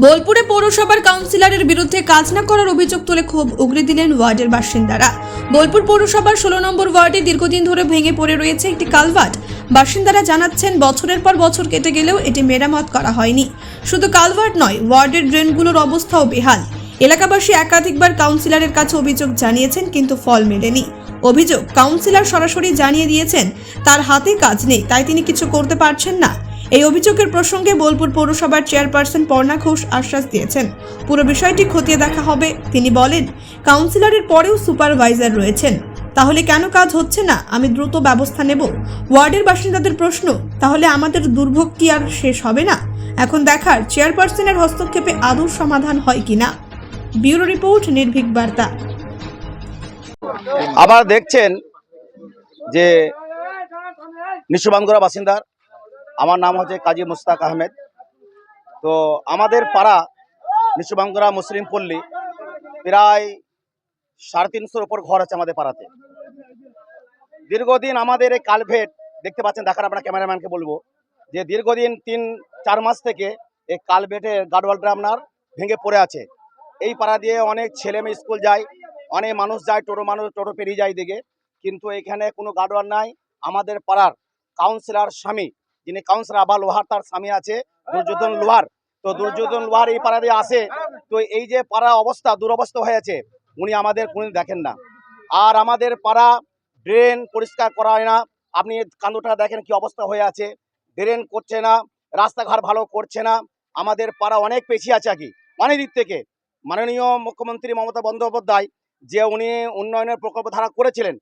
বোলপুরে পৌরসভার কাউন্সিলরের বিরুদ্ধে কাজ না করার অভিযোগ তুলে ক্ষোভ উগরে দিলেন ওয়ার্ডের বাসিন্দারা। বোলপুর পৌরসভার 16 নম্বর ওয়ার্ডে দীর্ঘদিন ধরে ভেঙে পড়ে রয়েছে একটি কালভার্ট। বাসিন্দারা জানাচ্ছেন বছরের পর বছর কেটে গেলেও এটি মেরামত করা হয়নি। শুধু কালভার্ট নয়, ওয়ার্ডের ড্রেনগুলোর অবস্থাও বেহাল। এলাকাবাসী একাধিকবার কাউন্সিলরের কাছে অভিযোগ জানিয়েছেন, কিন্তু ফল মেলেনি। অভিযোগ, কাউন্সিলর সরাসরি জানিয়ে দিয়েছেন তার হাতে কাজ নেই, তাই তিনি কিছু করতে পারছেন না। এই অভিযোগের প্রসঙ্গে বোলপুর পৌরসভার চেয়ারপারসন পর্ণা ঘোষ আশ্বাস দিয়েছেন পুরো বিষয়টি খতিয়ে দেখা হবে। তিনি বলেন, কাউন্সিলরের পরেও সুপারভাইজার রয়েছেন, তাহলে কেন কাজ হচ্ছে না? আমি দ্রুত ব্যবস্থা নেব। ওয়ার্ডের বাসিন্দাদের প্রশ্ন, তাহলে আমাদের দুর্ভোগ কি আর শেষ হবে না? এখন দেখার চেয়ারপারসনের হস্তক্ষেপে আদৌ সমাধান হয় কিনা। ব্যুরো রিপোর্ট, নির্ভীক বার্তা। আবার দেখছেন যে নিশুবাঙ্গুরা বাসিন্দার, আমার নাম হচ্ছে কাজী মুস্তাক আহমেদ। তো আমাদের পাড়া নিশুবাঙ্গুরা মুসলিম পল্লী, প্রায় 350-এর উপর ঘর আছে আমাদের পাড়াতে। দীর্ঘদিন আমাদের এই কালভেট দেখতে পাচ্ছেন, দেখার আপনার ক্যামেরাম্যানকে বলবো যে দীর্ঘদিন 3-4 মাস থেকে এই কালভেটের গার্ডওয়ালটা আপনার ভেঙে পড়ে আছে। এই পাড়া দিয়ে অনেক ছেলে মেয়ে স্কুল যায়, অনেক মানুষ যায়, টোটো পেরিয়ে যায় দিকে, কিন্তু এখানে কোনো গার্ডওয়াল নাই। আমাদের পাড়ার কাউন্সিলর স্বামী, যিনি কাউন্সিলর আবা লোহার, তার স্বামী আছে দুর্যোধন লোহার। তো দুর্যোধন লোহার এই পাড়া দিয়ে আসে, তো এই যে পাড়া অবস্থা দুরবস্থা হয়েছে, উনি আমাদের কোনোদিন দেখেন না। আর আমাদের পাড়া ড্রেন পরিষ্কার করা হয় না। আপনি কান্দটা দেখেন কি অবস্থা হয়ে আছে, ড্রেন করছে না, রাস্তাঘাট ভালো করছে না। আমাদের পাড়া অনেক পেছিয়ে আছে কি অনেক দিক থেকে। মাননীয় মুখ্যমন্ত্রী মমতা বন্দ্যোপাধ্যায় যে উনি উন্নয়নের প্রকল্প ধারা করেছিলেন,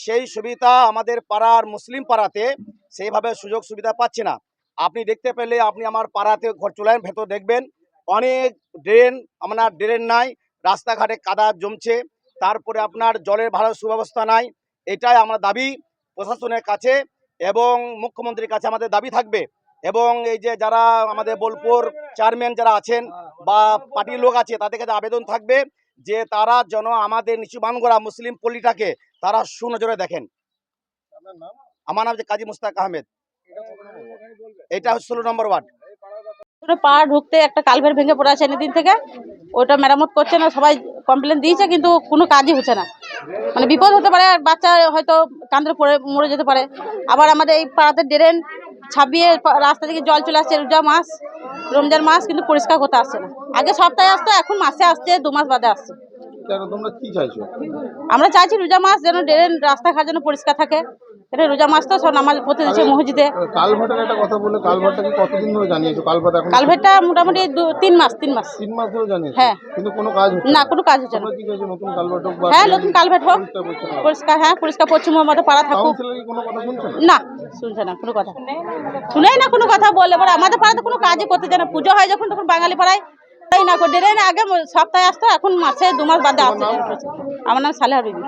সেই সুবিধা আমাদের পাড়ার মুসলিম পাড়াতে সেইভাবে সুযোগ সুবিধা পাচ্ছে না। আপনি দেখতে পেলে আপনি আমার পাড়াতে ঘর চলেন, ভেতর দেখবেন অনেক ড্রেন, আপনার ড্রেন নাই, রাস্তাঘাটে কাদা জমছে, তারপরে আপনার জলের ভালো সুব্যবস্থা নাই। এটাই আমার দাবি প্রশাসনের কাছে এবং মুখ্যমন্ত্রীর কাছে আমাদের দাবি থাকবে। এবং এই যে যারা আমাদের বোলপুর চেয়ারম্যান যারা আছেন বা পার্টির লোক আছে, তাদের কাছে আবেদন থাকবে যে তারা যেন আমাদের নিশুবাঙ্গুরা মুসলিম পল্লীটাকে তারা সুনজরে দেখেন। আমার নাম কাজী মুস্তাক আহমেদ, এটা 16 নম্বর ওয়ার্ড। পাড়া ঢুকতে একটা কালভার্ট ভেঙে পড়ে আছে অনেকদিন থেকে, ওটা মেরামত করছে না। সবাই কমপ্লেন দিয়েছে, কিন্তু কোনো কাজই হচ্ছে না। মানে বিপদ হতে পারে, আর বাচ্চা হয়তো কান্দরে পড়ে মরে যেতে পারে। আবার আমাদের এই পাড়াতে ড্রেন ছাপিয়ে রাস্তা থেকে জল চলে আসছে। রমজান মাস কিন্তু পরিষ্কার করতে আসছে না। আগে সপ্তাহে আসতো, এখন মাসে আসছে, 2 মাস বাদে আসছে। আমরা চাইছি রোজা মাস যেন ড্রেন রাস্তাঘাট যেন পরিষ্কার থাকে। এটা রোজা মাস তো সব নামাজ পড়তে দিচ্ছে মসজিদে। কালভার্টের একটা কথা বলে, কালভার্টটা কি কতদিন ধরে জানিয়েছো? কালভার্টটা মোটামুটি 3 মাস ধরে জানিয়েছো? হ্যাঁ, কিন্তু কোনো কাজ হচ্ছে না, কোনো কাজ হচ্ছে না। কি চাইছো, নতুন কালভার্ট হোক? হ্যাঁ, নতুন কালভার্ট হোক, পরিষ্কার, হ্যাঁ পরিষ্কার পরিচ্ছন্ন মতো পাড়া থাকুক। কাউন্সিলর কি কোনো কথা শুনছেন? না, শুনছে না কোনো কথা, শুনেই না কোনো কথা বলে। এবার আমাদের পাড়াতে কোনো কাজই করতে চায় না। পুজো হয় যখন, তখন বাঙালি পাড়ায় তাই না করে ড্রেন আগে সপ্তাহে আসতো, এখন মাসে 2 মাস বাদে আসছে। আমার নাম সালেহা বিবি।